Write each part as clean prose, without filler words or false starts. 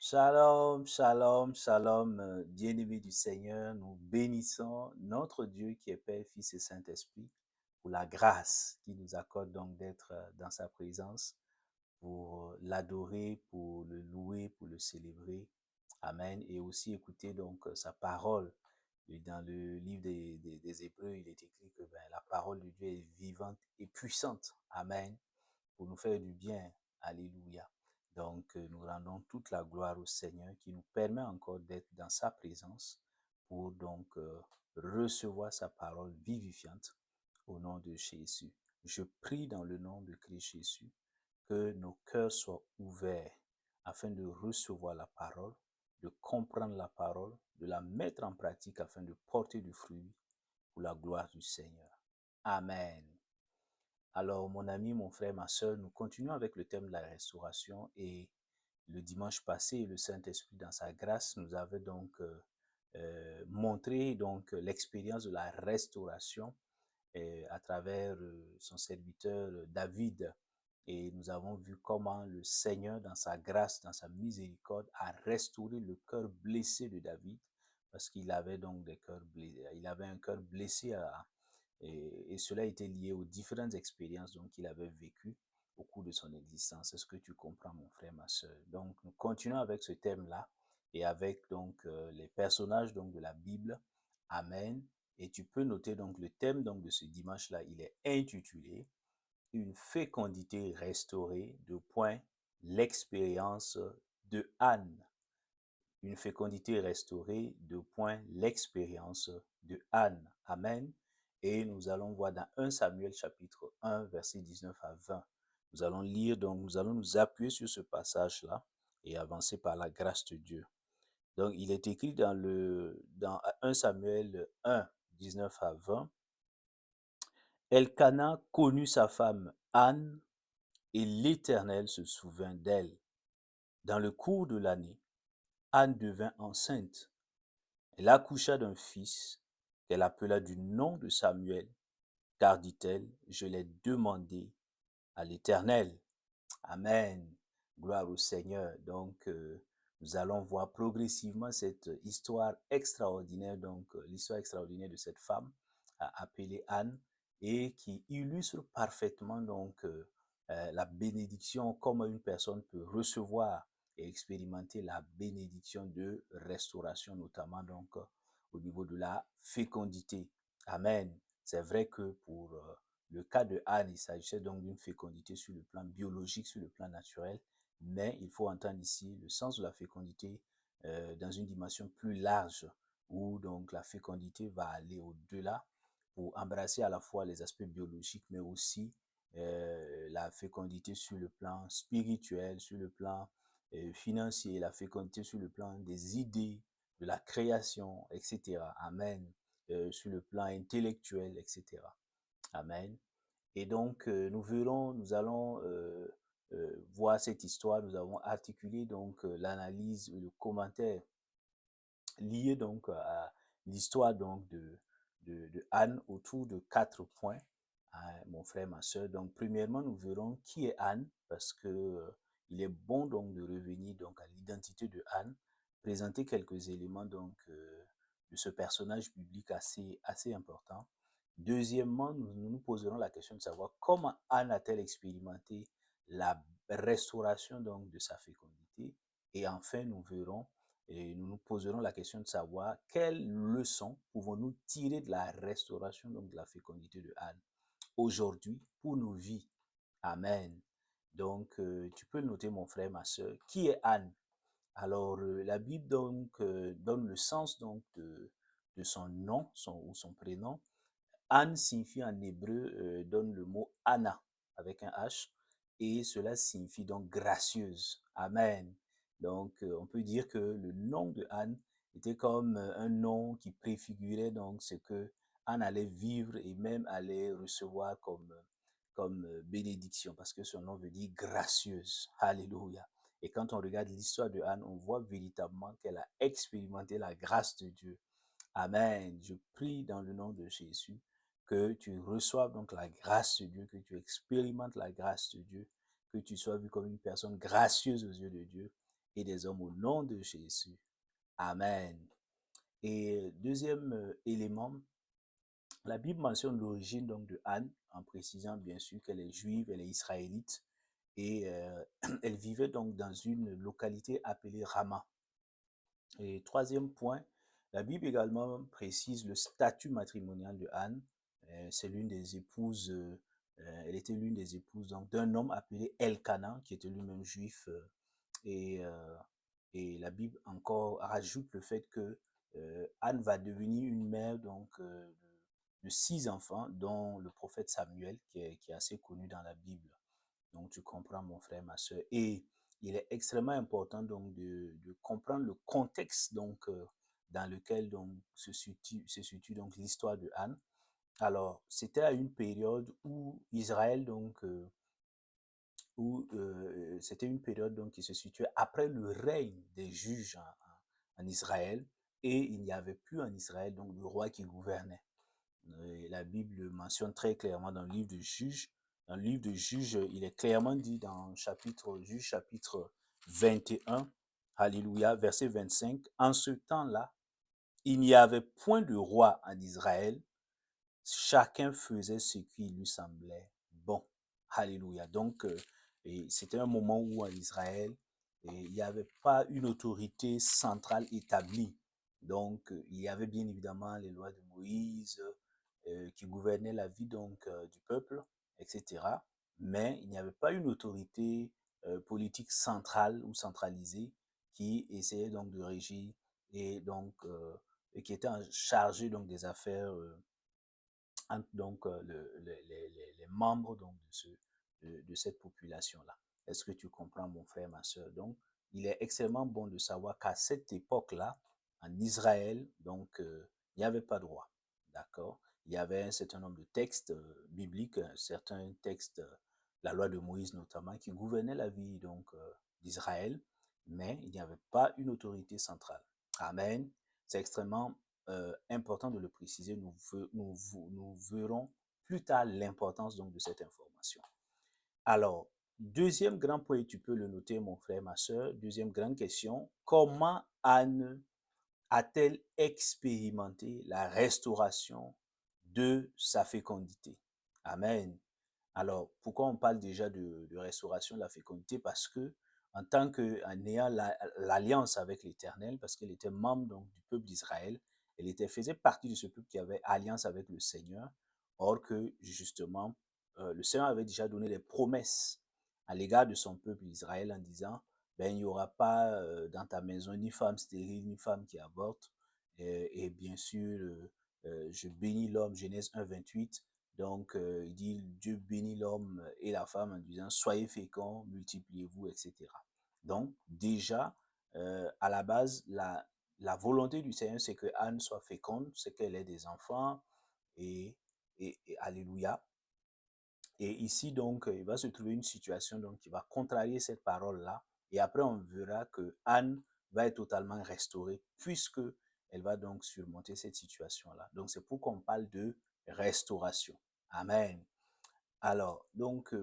Shalom, shalom, shalom, bien-aimés du Seigneur, nous bénissons notre Dieu qui est Père, Fils et Saint-Esprit pour la grâce qu'il nous accorde donc d'être dans sa présence, pour l'adorer, pour le louer, pour le célébrer. Amen. Et aussi écouter donc sa parole. Et dans le livre des Hébreux, il est écrit que la parole de Dieu est vivante et puissante. Amen. Pour nous faire du bien. Alléluia. Donc, nous rendons toute la gloire au Seigneur qui nous permet encore d'être dans sa présence pour donc recevoir sa parole vivifiante au nom de Jésus. Je prie dans le nom de Christ Jésus que nos cœurs soient ouverts afin de recevoir la parole, de comprendre la parole, de la mettre en pratique afin de porter du fruit pour la gloire du Seigneur. Amen. Alors, mon ami, mon frère, ma soeur, nous continuons avec le thème de la restauration et le dimanche passé, le Saint-Esprit, dans sa grâce, nous avait donc montré donc l'expérience de la restauration à travers son serviteur David. Et nous avons vu comment le Seigneur, dans sa grâce, dans sa miséricorde, a restauré le cœur blessé de David, parce qu'il avait donc des cœurs blessés. Il avait un cœur blessé et cela était lié aux différentes expériences donc qu'il avait vécues au cours de son existence. Est-ce que tu comprends, mon frère, ma soeur? Donc, nous continuons avec ce thème-là et avec donc les personnages donc de la Bible. Amen. Et tu peux noter donc le thème donc de ce dimanche-là, il est intitulé Une fécondité restaurée, l'expérience de Anne. Une fécondité restaurée, l'expérience de Anne. Amen. Et nous allons voir dans 1 Samuel chapitre 1, verset 19 à 20. Nous allons lire, donc nous allons nous appuyer sur ce passage-là et avancer par la grâce de Dieu. Donc il est écrit dans 1 Samuel 1, 19 à 20. Elkana connut sa femme Anne, et l'Éternel se souvint d'elle. Dans le cours de l'année, Anne devint enceinte. Elle accoucha d'un fils qu'elle appela du nom de Samuel, car, dit-elle, je l'ai demandé à l'Éternel. Amen. Gloire au Seigneur. Donc, nous allons voir progressivement cette histoire extraordinaire, donc l'histoire extraordinaire de cette femme appelée Anne, et qui illustre parfaitement donc la bénédiction, comment une personne peut recevoir et expérimenter la bénédiction de restauration, notamment donc au niveau de la fécondité. Amen. C'est vrai que pour le cas de Anne, il s'agissait donc d'une fécondité sur le plan biologique, sur le plan naturel, mais il faut entendre ici le sens de la fécondité dans une dimension plus large, où donc la fécondité va aller au-delà pour embrasser à la fois les aspects biologiques, mais aussi la fécondité sur le plan spirituel, sur le plan financier, la fécondité sur le plan des idées, de la création, etc. Amen. Sur le plan intellectuel, etc. Amen. Et donc, nous allons voir cette histoire. Nous avons articulé donc l'analyse, le commentaire lié donc à l'histoire donc de Anne autour de 4 points, hein, mon frère, ma soeur. Donc, premièrement, nous verrons qui est Anne, parce que il est bon donc de revenir donc à l'identité de Anne, présenter quelques éléments donc de ce personnage biblique assez important. Deuxièmement, nous poserons la question de savoir comment Anne a-t-elle expérimenté la restauration donc de sa fécondité. Et enfin, nous verrons et nous nous poserons la question de savoir quelles leçons pouvons-nous tirer de la restauration donc de la fécondité de Anne aujourd'hui pour nos vies. Amen. Donc, tu peux noter, mon frère, ma soeur, qui est Anne? Alors, la Bible donc, donne le sens donc de son nom, ou son prénom. Anne signifie en hébreu, donne le mot Anna avec un H, et cela signifie donc gracieuse. Amen. Donc, on peut dire que le nom de Anne était comme un nom qui préfigurait donc ce que Anne allait vivre et même allait recevoir comme bénédiction, parce que son nom veut dire gracieuse. Alléluia. Et quand on regarde l'histoire de Anne, on voit véritablement qu'elle a expérimenté la grâce de Dieu. Amen. Je prie dans le nom de Jésus que tu reçoives donc la grâce de Dieu, que tu expérimentes la grâce de Dieu, que tu sois vu comme une personne gracieuse aux yeux de Dieu et des hommes au nom de Jésus. Amen. Et deuxième élément, la Bible mentionne l'origine donc de Anne, en précisant bien sûr qu'elle est juive, elle est israélite, et elle vivait donc dans une localité appelée Rama. Et troisième point, la Bible également précise le statut matrimonial de Anne. C'est l'une des épouses, elle était l'une des épouses donc d'un homme appelé Elkanah, qui était lui-même juif. Et, euh, et la Bible encore rajoute le fait que Anne va devenir une mère donc de 6 enfants, dont le prophète Samuel, qui est assez connu dans la Bible. Donc, tu comprends, mon frère, ma soeur. Et il est extrêmement important donc de comprendre le contexte donc dans lequel donc se situe donc l'histoire de Anne. Alors, c'était à une période où Israël donc c'était une période donc qui se situait après le règne des juges en Israël, et il n'y avait plus en Israël donc le roi qui gouvernait. La Bible le mentionne très clairement dans le livre de Juges. Dans le livre de Juges, il est clairement dit dans Juges chapitre 21, Alléluia, verset 25, en ce temps-là, il n'y avait point de roi en Israël, chacun faisait ce qui lui semblait bon. Alléluia. Donc, c'était un moment où en Israël, il n'y avait pas une autorité centrale établie. Donc, il y avait bien évidemment les lois de Moïse qui gouvernaient la vie donc du peuple, etc. Mais il n'y avait pas une autorité politique centrale ou centralisée qui essayait donc de régir et donc et qui était chargée donc des affaires entre donc les membres donc de cette population-là. Est-ce que tu comprends, mon frère, ma soeur? Donc, il est extrêmement bon de savoir qu'à cette époque-là, en Israël, donc, il n'y avait pas de roi. D'accord? Il y avait un certain nombre de textes bibliques, certains textes, la loi de Moïse notamment, qui gouvernaient la vie donc d'Israël, mais il n'y avait pas une autorité centrale. Amen. C'est extrêmement important de le préciser. Nous verrons plus tard l'importance donc de cette information. Alors, deuxième grand point, tu peux le noter, mon frère, ma soeur. Deuxième grande question, comment Anne a-t-elle expérimenté la restauration de sa fécondité? Amen. Alors, pourquoi on parle déjà de restauration de la fécondité? Parce que, en ayant l'alliance avec l'Éternel, parce qu'elle était membre donc, du peuple d'Israël, faisait partie de ce peuple qui avait alliance avec le Seigneur, or que, justement, le Seigneur avait déjà donné des promesses à l'égard de son peuple d'Israël en disant, ben, il n'y aura pas dans ta maison ni femme stérile, ni femme qui avorte, et bien sûr, je bénis l'homme, Genèse 1, 28, donc, il dit, Dieu bénit l'homme et la femme en disant, soyez féconds, multipliez-vous, etc. Donc, déjà, à la base, la volonté du Seigneur, c'est que Anne soit féconde, c'est qu'elle ait des enfants, et, et alléluia. Et ici, donc, il va se trouver une situation donc, qui va contrarier cette parole-là. Et après, on verra que Anne va être totalement restaurée, puisque elle va donc surmonter cette situation-là. Donc, c'est pourquoi on parle de restauration. Amen. Alors, donc,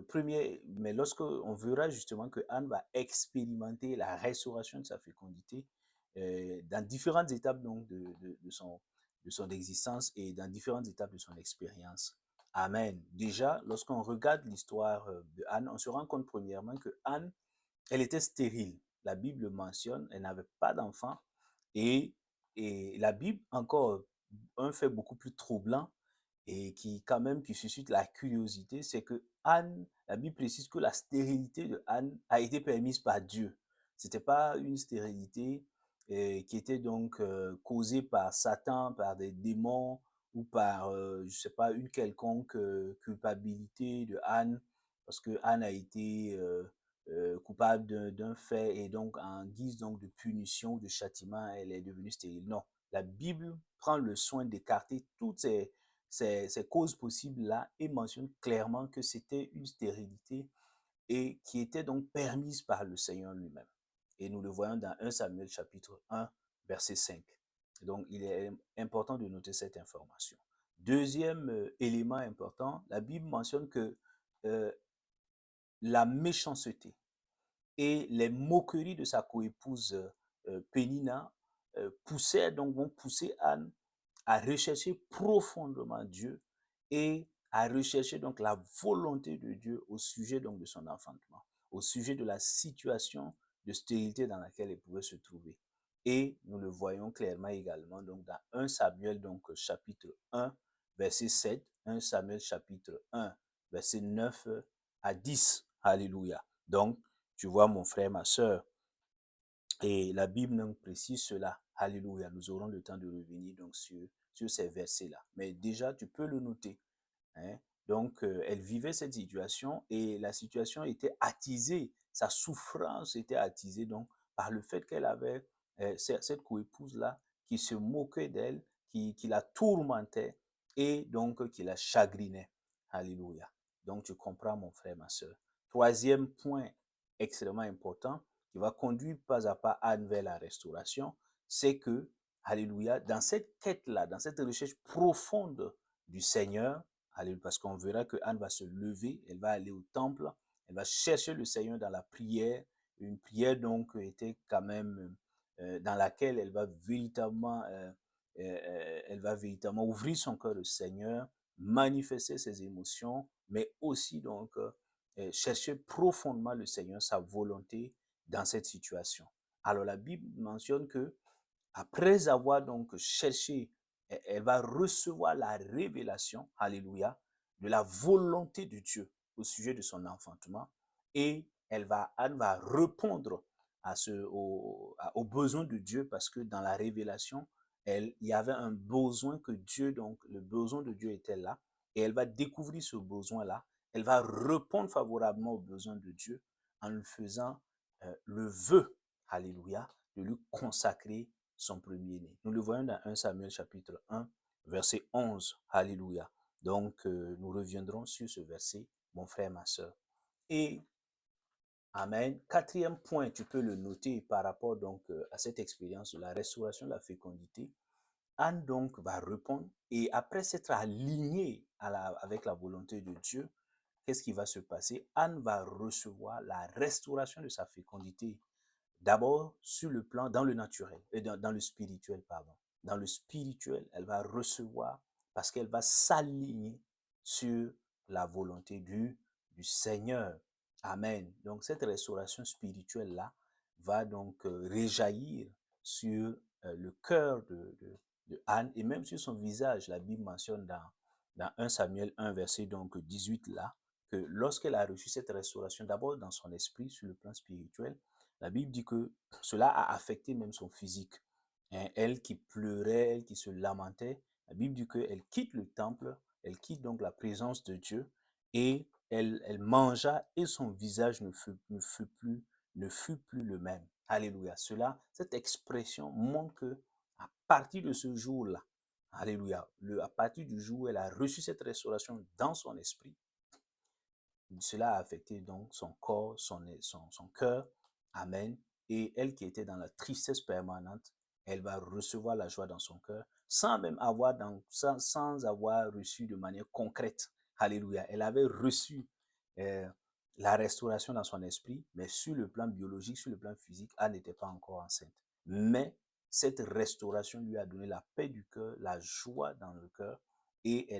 mais lorsque on verra justement que Anne va expérimenter la restauration de sa fécondité dans différentes étapes donc, de son existence et dans différentes étapes de son expérience. Amen. Déjà, lorsqu'on regarde l'histoire de Anne, on se rend compte premièrement que Anne, elle était stérile. La Bible mentionne, elle n'avait pas d'enfant. Et, et la Bible, encore un fait beaucoup plus troublant, et qui quand même qui suscite la curiosité, c'est que Anne, la Bible précise que la stérilité de Anne a été permise par Dieu. C'était pas une stérilité qui était donc causée par Satan, par des démons ou par, je sais pas, une quelconque culpabilité de Anne, parce que Anne a été coupable d'un fait et donc en guise donc de punition ou de châtiment, elle est devenue stérile. Non, la Bible prend le soin d'écarter toutes ces causes possibles-là et mentionne clairement que c'était une stérilité et qui était donc permise par le Seigneur lui-même. Et nous le voyons dans 1 Samuel chapitre 1, verset 5. Donc, il est important de noter cette information. Deuxième élément important, la Bible mentionne que euh, la méchanceté et les moqueries de sa coépouse Pénina vont pousser Anne à rechercher profondément Dieu et à rechercher donc la volonté de Dieu au sujet donc de son enfantement, au sujet de la situation de stérilité dans laquelle elle pouvait se trouver. Et nous le voyons clairement également donc dans 1 Samuel donc chapitre 1 verset 7, 1 Samuel chapitre 1 verset 9 à 10. Alléluia. Donc, tu vois mon frère, ma soeur, et la Bible nous précise cela. Alléluia. Nous aurons le temps de revenir donc sur ces versets-là. Mais déjà, tu peux le noter. Hein. Donc, elle vivait cette situation et la situation était attisée. Sa souffrance était attisée donc par le fait qu'elle avait cette coépouse-là qui se moquait d'elle, qui la tourmentait et donc qui la chagrinait. Alléluia. Donc, tu comprends, mon frère, ma soeur. Troisième point extrêmement important qui va conduire pas à pas Anne vers la restauration, c'est que, alléluia, dans cette quête-là, dans cette recherche profonde du Seigneur, alléluia, parce qu'on verra que Anne va se lever, elle va aller au temple, elle va chercher le Seigneur dans la prière, une prière donc était quand même dans laquelle elle va véritablement ouvrir son cœur au Seigneur, manifester ses émotions, mais aussi donc chercher profondément le Seigneur, sa volonté dans cette situation. Alors la Bible mentionne que après avoir donc cherché, elle va recevoir la révélation, alléluia, de la volonté de Dieu au sujet de son enfantement et Anne va répondre aux besoins de Dieu parce que dans la révélation, il y avait un besoin que Dieu, donc le besoin de Dieu était là et elle va découvrir ce besoin-là. Elle va répondre favorablement aux besoins de Dieu en lui faisant le vœu, alléluia, de lui consacrer son premier-né. Nous le voyons dans 1 Samuel chapitre 1, verset 11. Alléluia. Donc, nous reviendrons sur ce verset, mon frère, ma soeur. Et, amen. Quatrième point, tu peux le noter par rapport donc à cette expérience de la restauration de la fécondité. Anne donc va répondre et après s'être alignée avec la volonté de Dieu, qu'est-ce qui va se passer? Anne va recevoir la restauration de sa fécondité. D'abord, sur le plan, dans le naturel, et dans le spirituel, pardon. Dans le spirituel, elle va recevoir parce qu'elle va s'aligner sur la volonté du Seigneur. Amen. Donc, cette restauration spirituelle-là va donc réjaillir sur le cœur de Anne et même sur son visage. La Bible mentionne dans 1 Samuel 1, verset donc 18 là, que lorsqu'elle a reçu cette restauration, d'abord dans son esprit, sur le plan spirituel, la Bible dit que cela a affecté même son physique. Hein, elle qui pleurait, elle qui se lamentait, la Bible dit qu'elle quitte le temple, elle quitte donc la présence de Dieu et elle mangea et son visage ne fut plus le même. Alléluia. Cette expression montre que à partir de ce jour-là, alléluia, à partir du jour où elle a reçu cette restauration dans son esprit, cela a affecté donc son corps, son cœur. Amen. Et elle qui était dans la tristesse permanente, elle va recevoir la joie dans son cœur sans même sans avoir reçu de manière concrète. Alléluia. Elle avait reçu euh, la restauration dans son esprit, mais sur le plan biologique, sur le plan physique, elle n'était pas encore enceinte. Mais cette restauration lui a donné la paix du cœur, la joie dans le cœur, et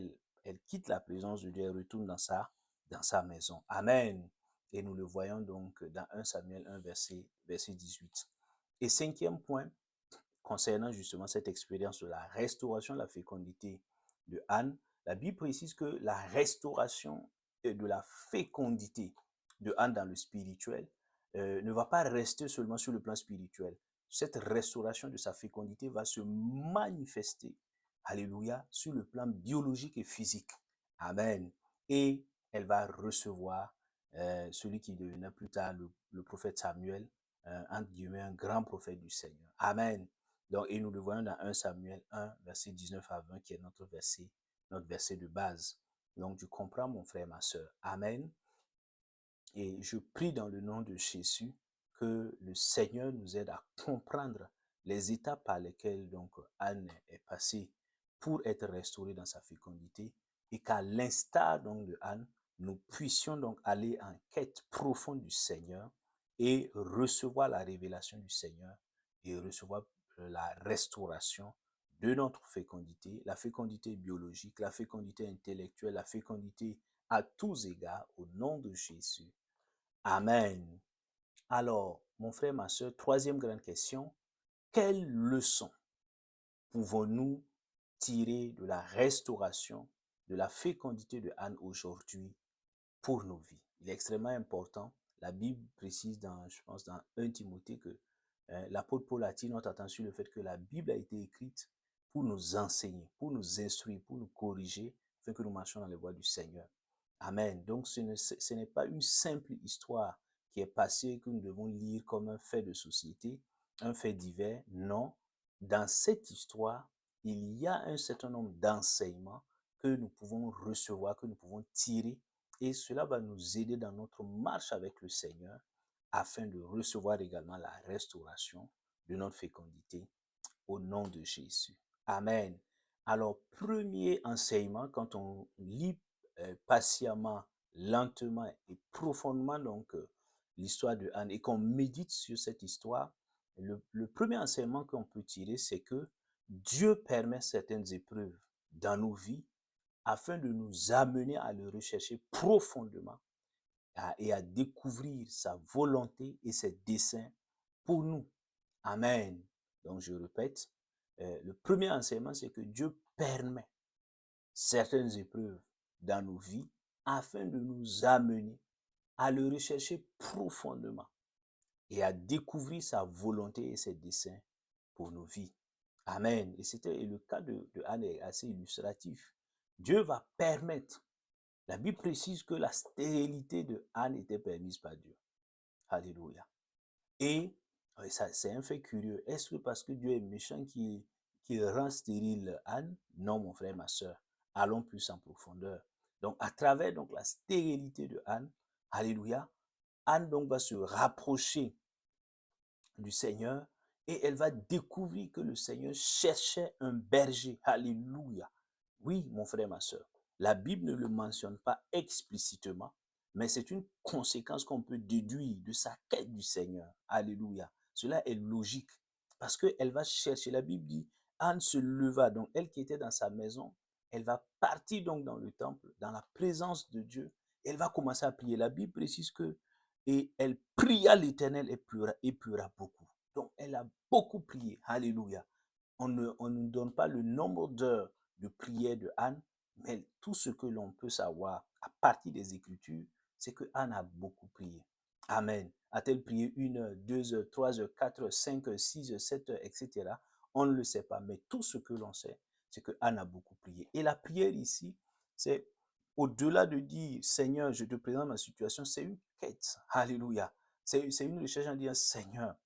elle quitte la présence de Dieu et retourne dans sa maison. Amen. Et nous le voyons donc dans 1 Samuel 1, verset 18. Et cinquième point, concernant justement cette expérience de la restauration de la fécondité de Anne, la Bible précise que la restauration de la fécondité de Anne dans le spirituel ne va pas rester seulement sur le plan spirituel. Cette restauration de sa fécondité va se manifester, alléluia, sur le plan biologique et physique. Amen. Et elle va recevoir celui qui devenait plus tard le prophète Samuel, entre guillemets, un grand prophète du Seigneur. Amen. Donc, et nous le voyons dans 1 Samuel 1, verset 19 à 20, qui est notre verset de base. Donc, tu comprends, mon frère, ma soeur. Amen. Et je prie dans le nom de Jésus que le Seigneur nous aide à comprendre les étapes par lesquelles donc Anne est passée pour être restaurée dans sa fécondité et qu'à l'instar donc de Anne, nous puissions donc aller en quête profonde du Seigneur et recevoir la révélation du Seigneur et recevoir la restauration de notre fécondité, la fécondité biologique, la fécondité intellectuelle, la fécondité à tous égards, au nom de Jésus. Amen. Alors, mon frère, ma soeur, troisième grande question, quelle leçon pouvons-nous tirer de la restauration, de la fécondité de Anne aujourd'hui pour nos vies? Il est extrêmement important. La Bible précise, je pense, dans 1 Timothée que l'apôtre Paul attire notre attention sur le fait que la Bible a été écrite pour nous enseigner, pour nous instruire, pour nous corriger, afin que nous marchions dans les voies du Seigneur. Amen. Donc, ce n'est pas une simple histoire qui est passée que nous devons lire comme un fait de société, un fait divers. Non. Dans cette histoire, il y a un certain nombre d'enseignements que nous pouvons recevoir, que nous pouvons tirer, et cela va nous aider dans notre marche avec le Seigneur afin de recevoir également la restauration de notre fécondité au nom de Jésus. Amen. Alors, premier enseignement, quand on lit patiemment, lentement et profondément donc l'histoire de Anne et qu'on médite sur cette histoire, le premier enseignement qu'on peut tirer, c'est que Dieu permet certaines épreuves dans nos vies afin de nous amener à le rechercher profondément et à découvrir sa volonté et ses desseins pour nous. Amen. Donc je répète, le premier enseignement, c'est que Dieu permet certaines épreuves dans nos vies afin de nous amener à le rechercher profondément et à découvrir sa volonté et ses desseins pour nos vies. Amen. Et le cas de Anne est assez illustratif. Dieu va permettre. La Bible précise que la stérilité de Anne était permise par Dieu. Alléluia. Et ça, c'est un fait curieux. Est-ce que parce que Dieu est méchant qu'il rend stérile Anne? Non, mon frère, ma soeur. Allons plus en profondeur. Donc, à travers donc, la stérilité de Anne, alléluia, Anne donc va se rapprocher du Seigneur et elle va découvrir que le Seigneur cherchait un berger. Alléluia. Oui, mon frère, ma soeur. La Bible ne le mentionne pas explicitement, mais c'est une conséquence qu'on peut déduire de sa quête du Seigneur. Alléluia. Cela est logique parce qu'elle va chercher. La Bible dit, Anne se leva, donc elle qui était dans sa maison, elle va partir donc dans le temple, dans la présence de Dieu. Elle va commencer à prier. La Bible précise que et elle pria l'Éternel et pleura beaucoup. Donc, elle a beaucoup prié. Alléluia. On ne donne pas le nombre d'heures de prière de Anne, mais tout ce que l'on peut savoir à partir des Écritures, c'est que Anne a beaucoup prié. Amen. A-t-elle prié 1 heure, 2 heures, 3 heures, 4 heures, 5 heures, 6 heures, 7 heures, etc. On ne le sait pas, mais tout ce que l'on sait, c'est que Anne a beaucoup prié. Et la prière ici, c'est au-delà de dire, Seigneur, je te présente ma situation, c'est une quête. Alléluia. C'est une recherche en disant, Seigneur,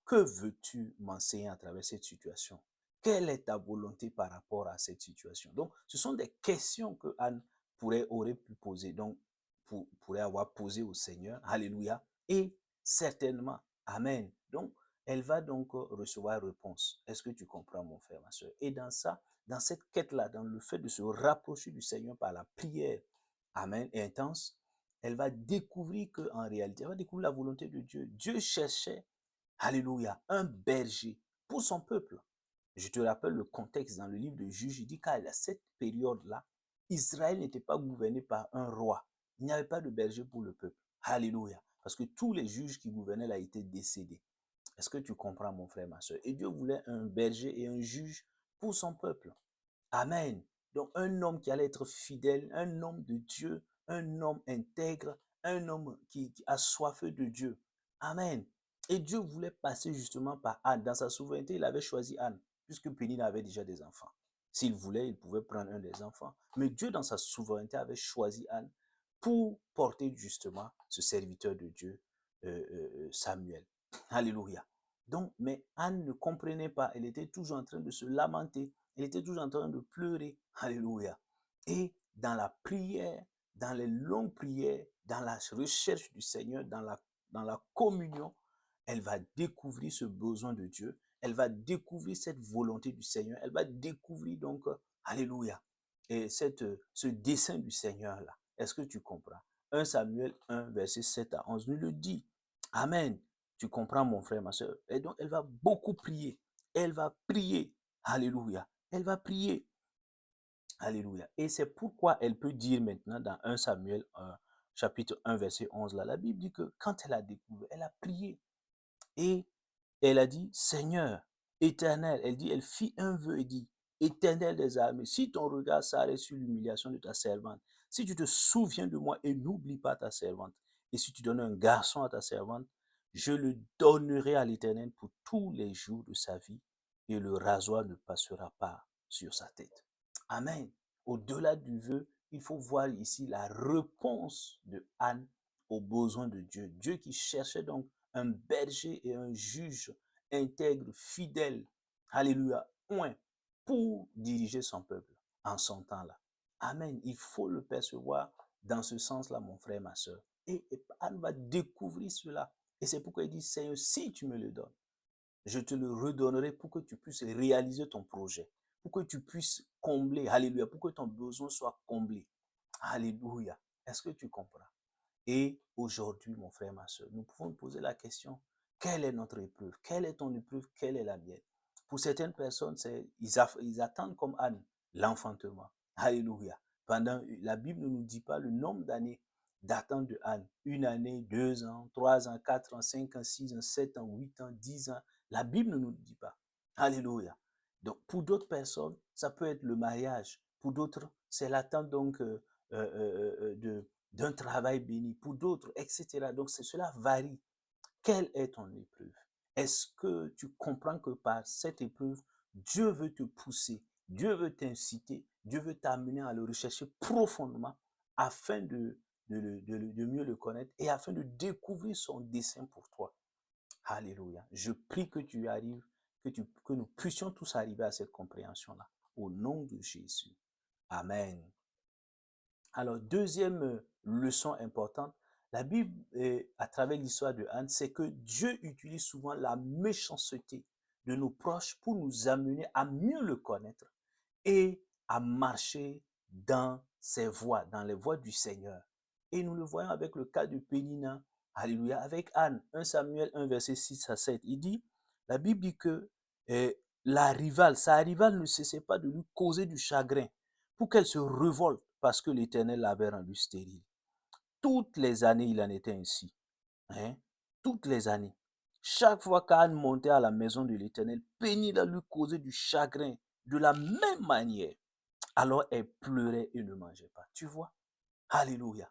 que veux-tu m'enseigner à travers cette situation? Quelle est ta volonté par rapport à cette situation? Donc, ce sont des questions que Anne aurait pu poser, donc, pourrait avoir posé au Seigneur. Alléluia. Et certainement, Amen. Donc, elle va donc recevoir réponse. Est-ce que tu comprends, mon frère, ma soeur? Et dans ça, dans cette quête-là, dans le fait de se rapprocher du Seigneur par la prière, Amen, intense, elle va découvrir qu'en réalité, elle va découvrir la volonté de Dieu. Dieu cherchait, alléluia, un berger pour son peuple. Je te rappelle le contexte dans le livre de Juges, il dit qu'à cette période-là, Israël n'était pas gouverné par un roi. Il n'y avait pas de berger pour le peuple. Alléluia. Parce que tous les juges qui gouvernaient là étaient décédés. Est-ce que tu comprends, mon frère, ma soeur? Et Dieu voulait un berger et un juge pour son peuple. Amen. Donc un homme qui allait être fidèle, un homme de Dieu, un homme intègre, un homme qui a soif de Dieu. Amen. Et Dieu voulait passer justement par Anne. Dans sa souveraineté, il avait choisi Anne, puisque Pénine avait déjà des enfants. S'il voulait, il pouvait prendre un des enfants. Mais Dieu, dans sa souveraineté, avait choisi Anne pour porter justement ce serviteur de Dieu, Samuel. Alléluia. Donc, mais Anne ne comprenait pas. Elle était toujours en train de se lamenter. Elle était toujours en train de pleurer. Alléluia. Et dans la prière, dans les longues prières, dans la recherche du Seigneur, dans la communion, elle va découvrir ce besoin de Dieu. Elle va découvrir cette volonté du Seigneur. Elle va découvrir donc, alléluia, et ce dessein du Seigneur là. Est-ce que tu comprends? 1 Samuel 1, verset 7 à 11 nous le dit. Amen. Tu comprends, mon frère, ma soeur. Et donc, elle va beaucoup prier. Elle va prier. Alléluia. Elle va prier. Alléluia. Et c'est pourquoi elle peut dire maintenant dans 1 Samuel chapitre 1, verset 11, là, la Bible dit que quand elle a découvert, elle a prié. Et elle a dit, Seigneur, éternel, elle dit, elle fit un vœu et dit, éternel des armées, si ton regard s'arrête sur l'humiliation de ta servante, si tu te souviens de moi et n'oublie pas ta servante, et si tu donnes un garçon à ta servante, je le donnerai à l'éternel pour tous les jours de sa vie, et le rasoir ne passera pas sur sa tête. Amen. Au-delà du vœu, il faut voir ici la réponse de Anne aux besoins de Dieu. Dieu qui cherchait donc un berger et un juge intègre, fidèle, alléluia, point, pour diriger son peuple en son temps-là. Amen. Il faut le percevoir dans ce sens-là, mon frère, ma soeur. Et Anne va découvrir cela. Et c'est pourquoi il dit, Seigneur, si tu me le donnes, je te le redonnerai pour que tu puisses réaliser ton projet, pour que tu puisses combler, alléluia, pour que ton besoin soit comblé. Alléluia. Est-ce que tu comprends? Et aujourd'hui, mon frère, ma soeur, nous pouvons nous poser la question, quelle est notre épreuve? Quelle est ton épreuve? Quelle est la mienne? Pour certaines personnes, ils attendent comme Anne l'enfantement. Alléluia. Pendant, la Bible ne nous dit pas le nombre d'années d'attente de Anne. 1 année, 2 ans, 3 ans, 4 ans, 5 ans, 6 ans, 7 ans, 8 ans, 10 ans. La Bible ne nous dit pas. Alléluia. Donc, pour d'autres personnes, ça peut être le mariage. Pour d'autres, c'est l'attente donc d'un travail béni. Pour d'autres, etc. Donc, cela varie. Quelle est ton épreuve? Est-ce que tu comprends que par cette épreuve, Dieu veut te pousser, Dieu veut t'inciter, Dieu veut t'amener à le rechercher profondément afin de mieux le connaître et afin de découvrir son dessein pour toi. Alléluia. Je prie que tu arrives, que nous puissions tous arriver à cette compréhension-là. Au nom de Jésus. Amen. Alors, deuxième leçon importante, la Bible, à travers l'histoire de Anne, c'est que Dieu utilise souvent la méchanceté de nos proches pour nous amener à mieux le connaître et à marcher dans ses voies, dans les voies du Seigneur. Et nous le voyons avec le cas de Pénina, alléluia, avec Anne, 1 Samuel 1, verset 6 à 7. Il dit, la Bible dit que sa rivale ne cessait pas de lui causer du chagrin pour qu'elle se révolte parce que l'Éternel l'avait rendue stérile. Toutes les années, il en était ainsi. Hein? Toutes les années. Chaque fois qu'Anne montait à la maison de l'Éternel, Pénina lui causait du chagrin de la même manière. Alors elle pleurait et ne mangeait pas. Tu vois? Alléluia.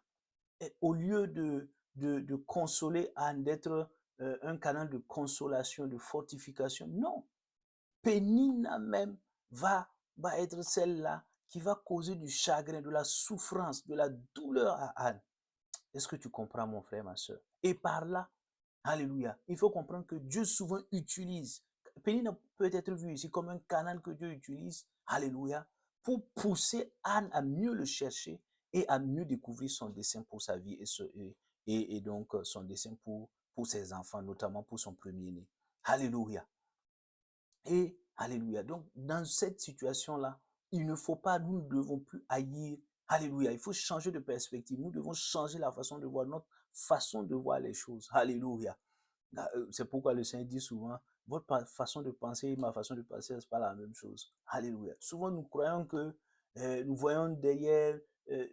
Et au lieu de consoler Anne, d'être un canal de consolation, de fortification, non. Pénina même va, va être celle-là qui va causer du chagrin, de la souffrance, de la douleur à Anne. Est-ce que tu comprends, mon frère, ma soeur? Et par là, alléluia, il faut comprendre que Dieu souvent utilise, Pénina peut être vu ici comme un canal que Dieu utilise, alléluia, pour pousser Anne à mieux le chercher et à mieux découvrir son dessein pour sa vie et donc son dessein pour ses enfants, notamment pour son premier-né. Alléluia. Et alléluia. Donc, dans cette situation-là, il ne faut pas, nous ne devons plus haïr. Alléluia. Il faut changer de perspective. Nous devons changer la façon de voir, notre façon de voir les choses. Alléluia. C'est pourquoi le Seigneur dit souvent, votre façon de penser et ma façon de penser, ce n'est pas la même chose. Alléluia. Souvent, nous croyons que nous voyons derrière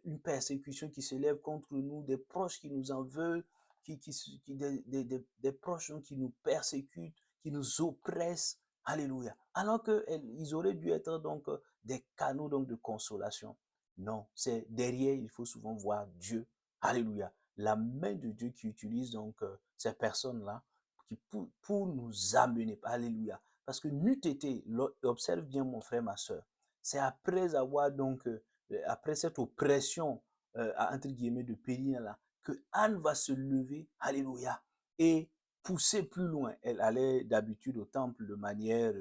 une persécution qui s'élève contre nous, des proches qui nous en veulent, des proches qui nous persécutent, qui nous oppressent. Alléluia. Alors qu'ils auraient dû être donc des canaux donc de consolation. Non, c'est derrière, il faut souvent voir Dieu. Alléluia. La main de Dieu qui utilise donc ces personnes-là pour nous amener. Alléluia. Parce que n'eût été, observe bien mon frère, ma soeur, c'est après avoir donc, après cette oppression, entre guillemets, de Pénina là, que Anne va se lever, alléluia, et pousser plus loin. Elle allait d'habitude au temple de manière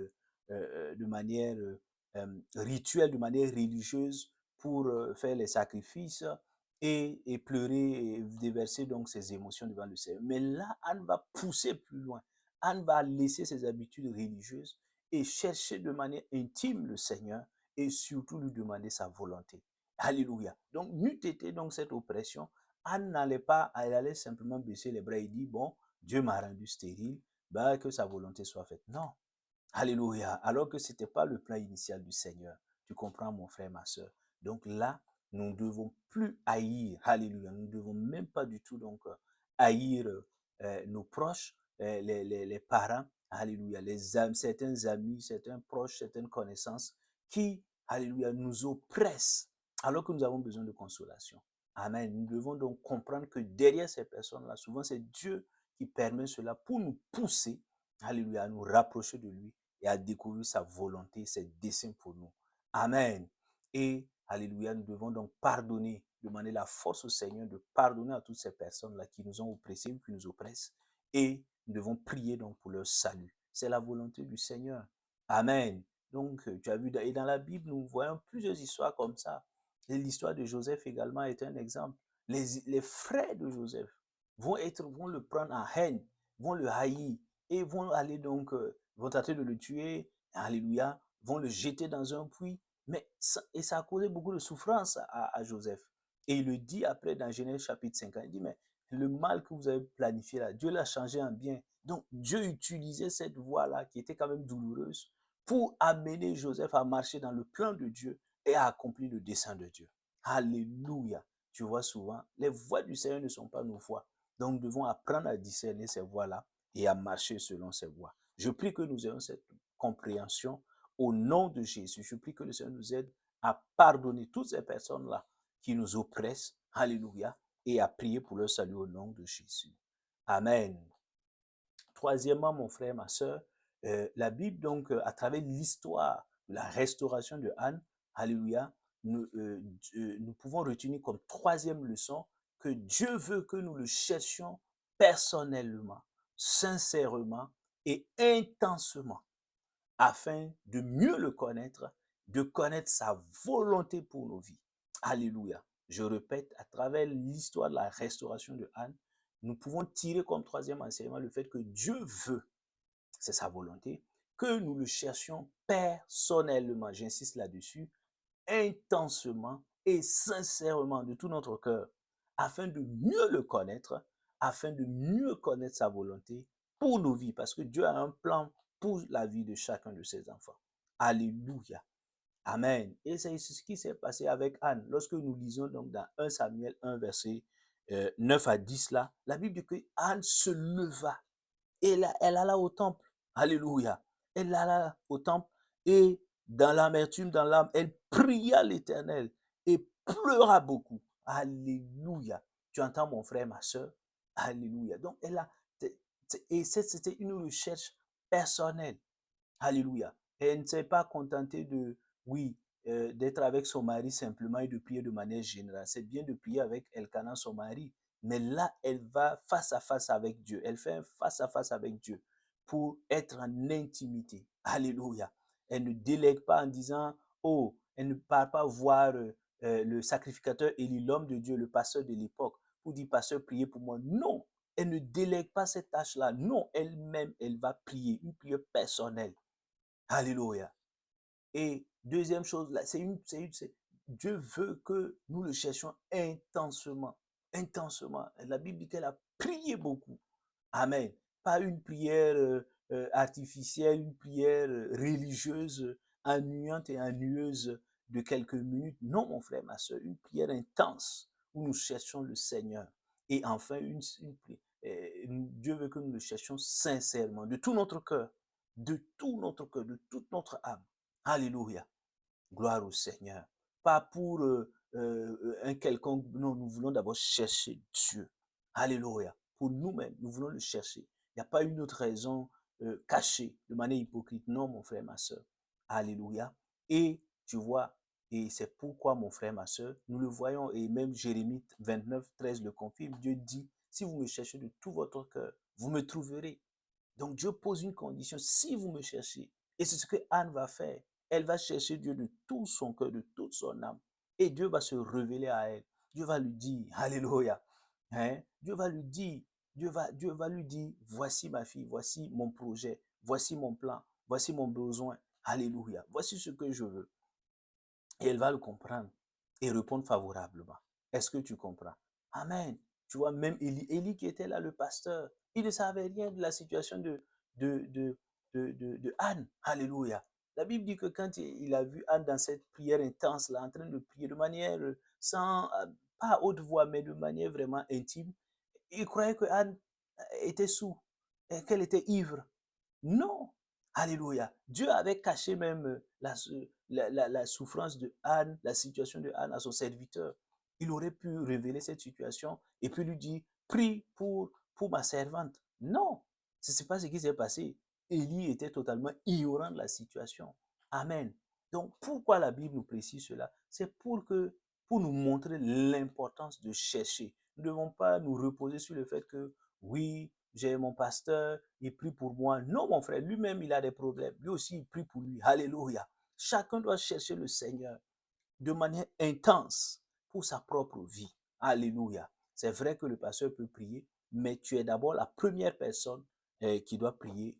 rituelle, de manière religieuse pour faire les sacrifices et pleurer et déverser donc ses émotions devant le Seigneur. Mais là, Anne va pousser plus loin. Anne va laisser ses habitudes religieuses et chercher de manière intime le Seigneur et surtout lui demander sa volonté. Alléluia. Donc, n'eût été donc cette oppression, Anne n'allait pas, elle allait simplement baisser les bras et dire, bon, Dieu m'a rendu stérile, bah, que sa volonté soit faite. Non. Alléluia. Alors que ce n'était pas le plan initial du Seigneur. Tu comprends, mon frère, ma soeur. Donc là, nous ne devons plus haïr. Alléluia. Nous ne devons même pas du tout donc haïr nos proches, les parents. Alléluia. Les amis, certains amis, certains proches, certaines connaissances qui, alléluia, nous oppressent alors que nous avons besoin de consolation. Amen. Nous devons donc comprendre que derrière ces personnes-là, souvent c'est Dieu qui permet cela pour nous pousser, alléluia, à nous rapprocher de lui et à découvrir sa volonté, ses desseins pour nous. Amen. Et, alléluia, nous devons donc pardonner, demander la force au Seigneur de pardonner à toutes ces personnes-là qui nous ont oppressés, qui nous oppressent. Et nous devons prier donc pour leur salut. C'est la volonté du Seigneur. Amen. Donc, tu as vu, et dans la Bible, nous voyons plusieurs histoires comme ça. Et l'histoire de Joseph également est un exemple. Les frères de Joseph vont le prendre en haine, vont le haïr et vont aller donc, vont tenter de le tuer, alléluia, vont le jeter dans un puits. Mais et ça a causé beaucoup de souffrance à Joseph. Et il le dit après dans Genèse chapitre 50, il dit, mais le mal que vous avez planifié là, Dieu l'a changé en bien. Donc Dieu utilisait cette voie-là qui était quand même douloureuse pour amener Joseph à marcher dans le plan de Dieu et à accomplir le dessein de Dieu. Alléluia. Tu vois souvent, les voies du Seigneur ne sont pas nos voies. Donc nous devons apprendre à discerner ces voies-là et à marcher selon ces voies. Je prie que nous ayons cette compréhension au nom de Jésus. Je prie que le Seigneur nous aide à pardonner toutes ces personnes-là qui nous oppressent. Alléluia. Et à prier pour leur salut au nom de Jésus. Amen. Troisièmement, mon frère, ma soeur, la Bible, donc, à travers l'histoire de la restauration de Anne, alléluia, nous pouvons retenir comme troisième leçon que Dieu veut que nous le cherchions personnellement, sincèrement et intensement, afin de mieux le connaître, de connaître sa volonté pour nos vies. Alléluia. Je répète, à travers l'histoire de la restauration de Anne, nous pouvons tirer comme troisième enseignement le fait que Dieu veut, c'est sa volonté, que nous le cherchions personnellement, j'insiste là-dessus, intensement et sincèrement de tout notre cœur, afin de mieux le connaître, afin de mieux connaître sa volonté pour nos vies, parce que Dieu a un plan pour la vie de chacun de ses enfants. Alléluia. Amen. Et c'est ce qui s'est passé avec Anne. Lorsque nous lisons donc dans 1 Samuel 1, verset 9 à 10, là, la Bible dit que Anne se leva et elle alla au temple. Alléluia. Elle alla au temple et dans l'amertume, dans l'âme, elle pria l'Éternel et pleura beaucoup. Alléluia. Tu entends mon frère, ma soeur? Alléluia. Donc, et c'était une recherche personnelle. Alléluia. Et elle ne s'est pas contentée de, oui, d'être avec son mari simplement et de prier de manière générale. C'est bien de prier avec Elkanah, son mari. Mais là, elle va face à face avec Dieu. Elle fait un face à face avec Dieu pour être en intimité. Alléluia. Elle ne délègue pas en disant, oh, elle ne part pas voir le sacrificateur Élie, l'homme de Dieu, le pasteur de l'époque, pour dire, pasteur, priez pour moi. Non, elle ne délègue pas cette tâche-là. Non, elle-même, elle va prier, une prière personnelle. Alléluia. Et deuxième chose, là, Dieu veut que nous le cherchions intensement. Intensement. La Bible dit qu'elle a prié beaucoup. Amen. Pas une prière artificielle, une prière religieuse, ennuyante et ennuyeuse de quelques minutes. Non, mon frère, ma soeur, une prière intense où nous cherchons le Seigneur. Et enfin, Dieu veut que nous le cherchions sincèrement, de tout notre cœur, de toute notre âme. Alléluia. Gloire au Seigneur. Pas pour un quelconque. Non, nous voulons d'abord chercher Dieu. Alléluia. Pour nous-mêmes, nous voulons le chercher. Il n'y a pas une autre raison cachée, de manière hypocrite. Non, mon frère, ma soeur. Alléluia. Et tu vois, et c'est pourquoi, mon frère, ma soeur, nous le voyons, et même Jérémie 29, 13 le confirme. Dieu dit, si vous me cherchez de tout votre cœur, vous me trouverez. Donc Dieu pose une condition, si vous me cherchez, et c'est ce que Anne va faire. Elle va chercher Dieu de tout son cœur, de toute son âme. Et Dieu va se révéler à elle. Dieu va lui dire, Alléluia. Hein? Dieu va lui dire, Dieu va lui dire, voici ma fille, voici mon projet, voici mon plan, voici mon besoin. Alléluia. Voici ce que je veux. Et elle va le comprendre et répondre favorablement. Est-ce que tu comprends? Amen. Tu vois, même Élie qui était là, le pasteur, Il ne savait rien de la situation de, de, de Anne. Alléluia. La Bible dit que quand il a vu Anne dans cette prière intense-là, en train de prier de manière sans, pas à haute voix, mais de manière vraiment intime, il croyait que Anne était sous, et qu'elle était ivre. Non. Alléluia. Dieu avait caché même la souffrance de Anne, la situation de Anne à son serviteur. Il aurait pu révéler cette situation et puis lui dire, prie pour ma servante. Non, ce n'est pas ce qui s'est passé. Élie était totalement ignorant de la situation. Amen. Donc, pourquoi la Bible nous précise cela? C'est pour nous montrer l'importance de chercher. Nous ne devons pas nous reposer sur le fait que, oui, j'ai mon pasteur, il prie pour moi. Non, mon frère, lui-même, il a des problèmes. Lui aussi, il prie pour lui. Alléluia. Chacun doit chercher le Seigneur de manière intense pour sa propre vie. Alléluia. C'est vrai que le pasteur peut prier, mais tu es d'abord la première personne qui doit prier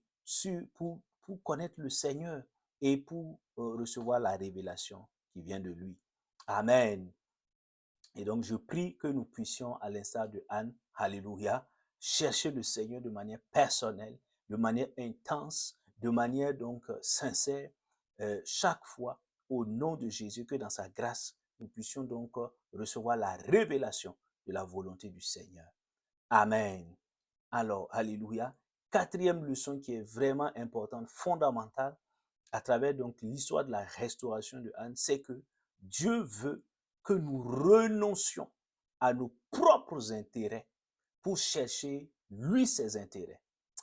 pour connaître le Seigneur et pour recevoir la révélation qui vient de lui. Amen. Et donc, je prie que nous puissions, à l'instar de Anne, alléluia, chercher le Seigneur de manière personnelle, de manière intense, de manière donc sincère, chaque fois, au nom de Jésus, que dans sa grâce, nous puissions donc recevoir la révélation de la volonté du Seigneur. Amen. Alors, alléluia. Quatrième leçon qui est vraiment importante, fondamentale, à travers donc l'histoire de la restauration de Anne, c'est que Dieu veut que nous renoncions à nos propres intérêts pour chercher lui ses intérêts.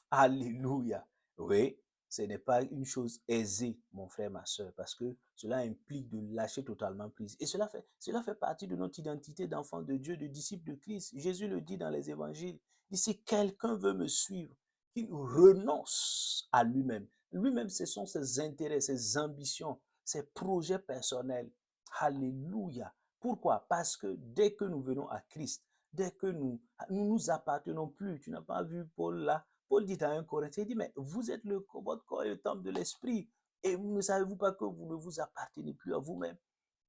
Alléluia. Oui, ce n'est pas une chose aisée, mon frère, ma soeur, parce que cela implique de lâcher totalement prise. Et cela fait partie de notre identité d'enfant de Dieu, de disciple de Christ. Jésus le dit dans les évangiles. Il dit, si quelqu'un veut me suivre, qu'il renonce à lui-même. Lui-même, ce sont ses intérêts, ses ambitions, ses projets personnels. Alléluia. Pourquoi? Parce que dès que nous venons à Christ, dès que nous appartenons plus, tu n'as pas vu Paul là, Paul dit à un Corinthien, il dit, mais vous êtes votre corps est le temple de l'esprit, et vous ne savez-vous pas que vous ne vous appartenez plus à vous-même?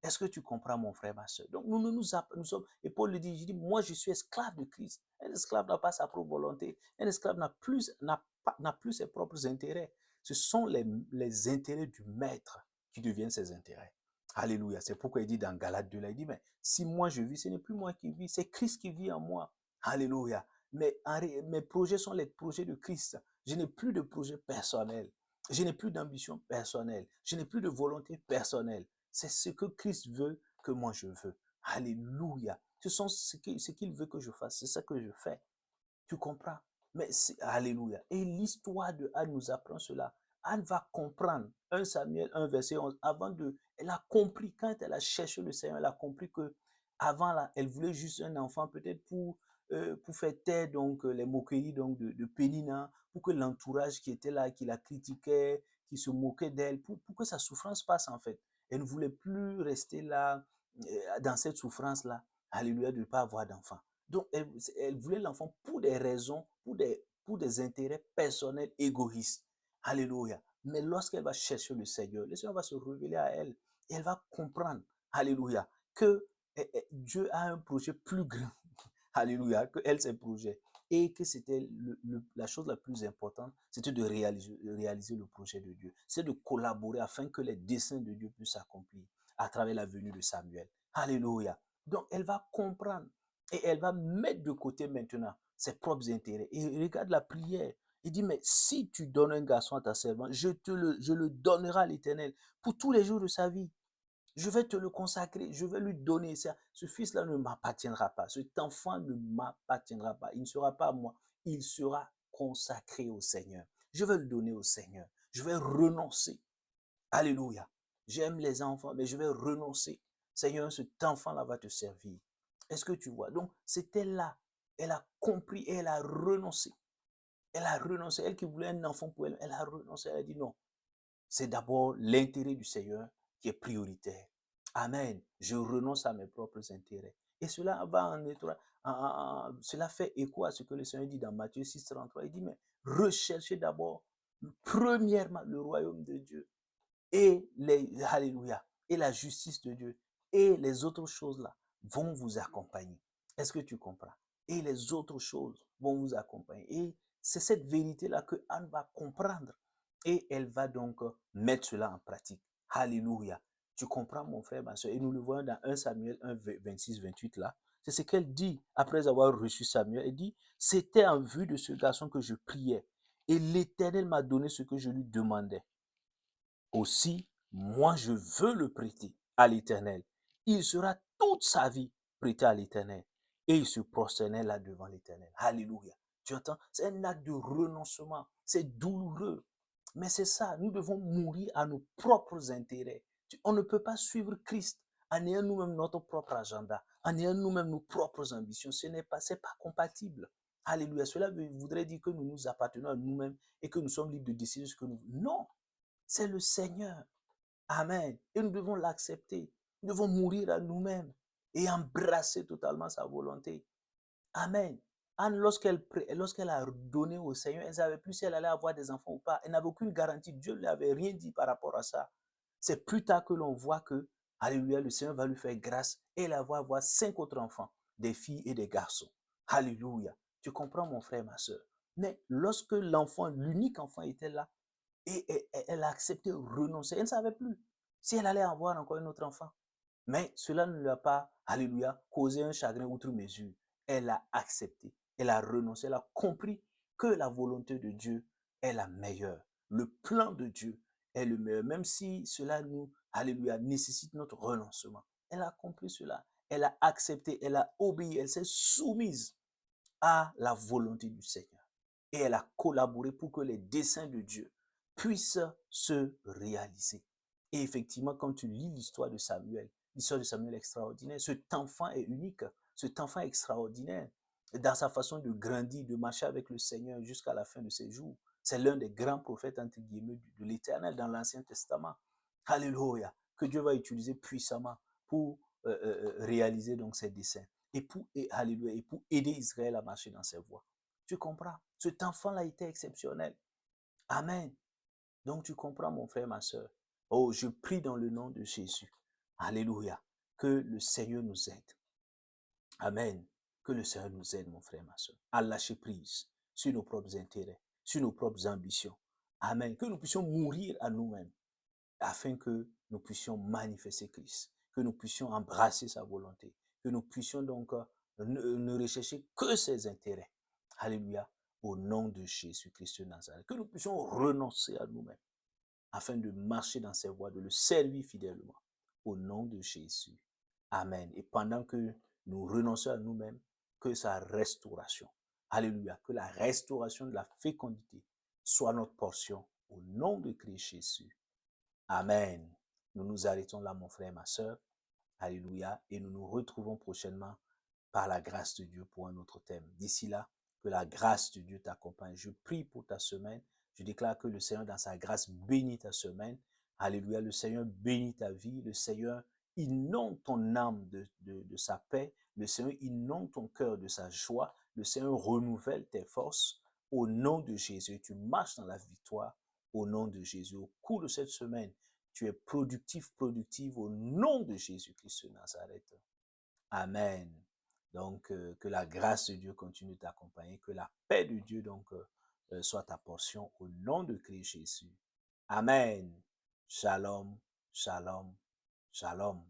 Est-ce que tu comprends, mon frère, ma soeur? Donc, nous sommes, et Paul le dit, il dit, moi, je suis esclave de Christ. Un esclave n'a pas sa propre volonté. Un esclave n'a plus ses propres intérêts. Ce sont les intérêts du maître qui deviennent ses intérêts. Alléluia. C'est pourquoi il dit dans Galates 2, là, il dit, mais si moi je vis, ce n'est plus moi qui vis, c'est Christ qui vit en moi. Alléluia. Mais mes projets sont les projets de Christ. Je n'ai plus de projet personnel. Je n'ai plus d'ambition personnelle. Je n'ai plus de volonté personnelle. C'est ce que Christ veut que moi je veux. Alléluia. Ce sont ce qu'il veut que je fasse. C'est ça que je fais. Tu comprends? Mais alléluia. Et l'histoire de Anne nous apprend cela. Anne va comprendre. 1 Samuel 1, verset 11. Elle a compris, quand elle a cherché le Seigneur, elle a compris que avant là, elle voulait juste un enfant, peut-être pour faire taire donc les moqueries donc de Pénina, pour que l'entourage qui était là, qui la critiquait, qui se moquait d'elle, pour que sa souffrance passe en fait. Elle ne voulait plus rester là, dans cette souffrance-là. Alléluia, de ne pas avoir d'enfant. Donc, elle voulait l'enfant pour des raisons, pour des intérêts personnels égoïstes. Alléluia. Mais lorsqu'elle va chercher le Seigneur va se révéler à elle. Et elle va comprendre, alléluia, que Dieu a un projet plus grand. Alléluia, que elle, ses projets. Et que c'était la chose la plus importante, c'était de réaliser le projet de Dieu. C'est de collaborer afin que les desseins de Dieu puissent s'accomplir à travers la venue de Samuel. Alléluia. Donc, elle va comprendre et elle va mettre de côté maintenant ses propres intérêts. Et regarde la prière. Il dit, mais si tu donnes un garçon à ta servante, je le donnerai à l'Éternel pour tous les jours de sa vie. Je vais te le consacrer, je vais lui donner ça. Ce fils-là ne m'appartiendra pas. Cet enfant ne m'appartiendra pas. Il ne sera pas à moi. Il sera consacré au Seigneur. Je vais le donner au Seigneur. Je vais renoncer. Alléluia. J'aime les enfants, mais je vais renoncer. Seigneur, cet enfant-là va te servir. Est-ce que tu vois? Donc, c'était là. Elle a compris et elle a renoncé. Elle a renoncé. Elle qui voulait un enfant pour elle, elle a renoncé. Elle a dit non. C'est d'abord l'intérêt du Seigneur qui est prioritaire. Amen. Je renonce à mes propres intérêts. Et cela va cela fait écho à ce que le Seigneur dit dans Matthieu 6, 33. Il dit, mais recherchez d'abord premièrement le royaume de Dieu alléluia, et la justice de Dieu et les autres choses là vont vous accompagner. Est-ce que tu comprends? Et les autres choses vont vous accompagner. Et c'est cette vérité-là que Anne va comprendre et elle va donc mettre cela en pratique. Alléluia. Tu comprends, mon frère, ma soeur? Et nous le voyons dans 1 Samuel 1, 26, 28 là. C'est ce qu'elle dit après avoir reçu Samuel. Elle dit, c'était en vue de ce garçon que je priais. Et l'Éternel m'a donné ce que je lui demandais. Aussi, moi, je veux le prêter à l'Éternel. Il sera toute sa vie prêté à l'Éternel. Et il se prosternait là devant l'Éternel. Alléluia. Tu entends? C'est un acte de renoncement. C'est douloureux. Mais c'est ça. Nous devons mourir à nos propres intérêts. On ne peut pas suivre Christ en ayant nous-mêmes notre propre agenda, en ayant nous-mêmes nos propres ambitions. Ce n'est pas, c'est pas compatible. Alléluia. Cela voudrait dire que nous nous appartenons à nous-mêmes et que nous sommes libres de décider ce que nous voulons. Non. C'est le Seigneur. Amen. Et nous devons l'accepter. Nous devons mourir à nous-mêmes et embrasser totalement sa volonté. Amen. Anne, lorsqu'elle a donné au Seigneur, elle ne savait plus si elle allait avoir des enfants ou pas. Elle n'avait aucune garantie. Dieu ne lui avait rien dit par rapport à ça. C'est plus tard que l'on voit que, alléluia, le Seigneur va lui faire grâce et elle va avoir 5 autres enfants, des filles et des garçons. Alléluia. Tu comprends, mon frère, ma soeur. Mais lorsque l'enfant, l'unique enfant était là, et elle a accepté de renoncer. Elle ne savait plus si elle allait avoir encore un autre enfant. Mais cela ne lui a pas, alléluia, causé un chagrin outre mesure. Elle a accepté, elle a renoncé, elle a compris que la volonté de Dieu est la meilleure. Le plan de Dieu est le meilleur, même si cela nous, alléluia, nécessite notre renoncement. Elle a compris cela. Elle a accepté, elle a obéi, elle s'est soumise à la volonté du Seigneur. Et elle a collaboré pour que les desseins de Dieu puissent se réaliser. Et effectivement, quand tu lis l'histoire de Samuel est extraordinaire. Cet enfant est unique, cet enfant est extraordinaire dans sa façon de grandir, de marcher avec le Seigneur jusqu'à la fin de ses jours. C'est l'un des grands prophètes, entre guillemets, de l'Éternel dans l'Ancien Testament. Alléluia. Que Dieu va utiliser puissamment pour réaliser donc ses desseins alléluia, et pour aider Israël à marcher dans ses voies. Tu comprends? Cet enfant-là était exceptionnel. Amen. Donc tu comprends, mon frère, ma soeur. Oh, je prie dans le nom de Jésus. Alléluia. Que le Seigneur nous aide. Amen. Que le Seigneur nous aide, mon frère, ma soeur, à lâcher prise sur nos propres intérêts, sur nos propres ambitions. Amen. Que nous puissions mourir à nous-mêmes afin que nous puissions manifester Christ, que nous puissions embrasser sa volonté, que nous puissions donc ne rechercher que ses intérêts. Alléluia, au nom de Jésus-Christ de Nazareth. Que nous puissions renoncer à nous-mêmes afin de marcher dans ses voies, de le servir fidèlement. Au nom de Jésus. Amen. Et pendant que nous renonçons à nous-mêmes, que sa restauration, alléluia, que la restauration de la fécondité soit notre portion au nom de Christ Jésus. Amen. Nous nous arrêtons là, mon frère, ma soeur. Alléluia. Et nous nous retrouvons prochainement par la grâce de Dieu pour un autre thème. D'ici là, que la grâce de Dieu t'accompagne. Je prie pour ta semaine. Je déclare que le Seigneur, dans sa grâce, bénit ta semaine. Alléluia. Le Seigneur bénit ta vie. Le Seigneur inonde ton âme de sa paix. Le Seigneur inonde ton cœur de sa joie. Le Seigneur renouvelle tes forces. Au nom de Jésus, tu marches dans la victoire. Au nom de Jésus. Au cours de cette semaine, tu es productif, productive au nom de Jésus-Christ de Nazareth. Amen. Donc, que la grâce de Dieu continue de t'accompagner, que la paix de Dieu donc soit ta portion au nom de Christ Jésus. Amen. Shalom, shalom, shalom.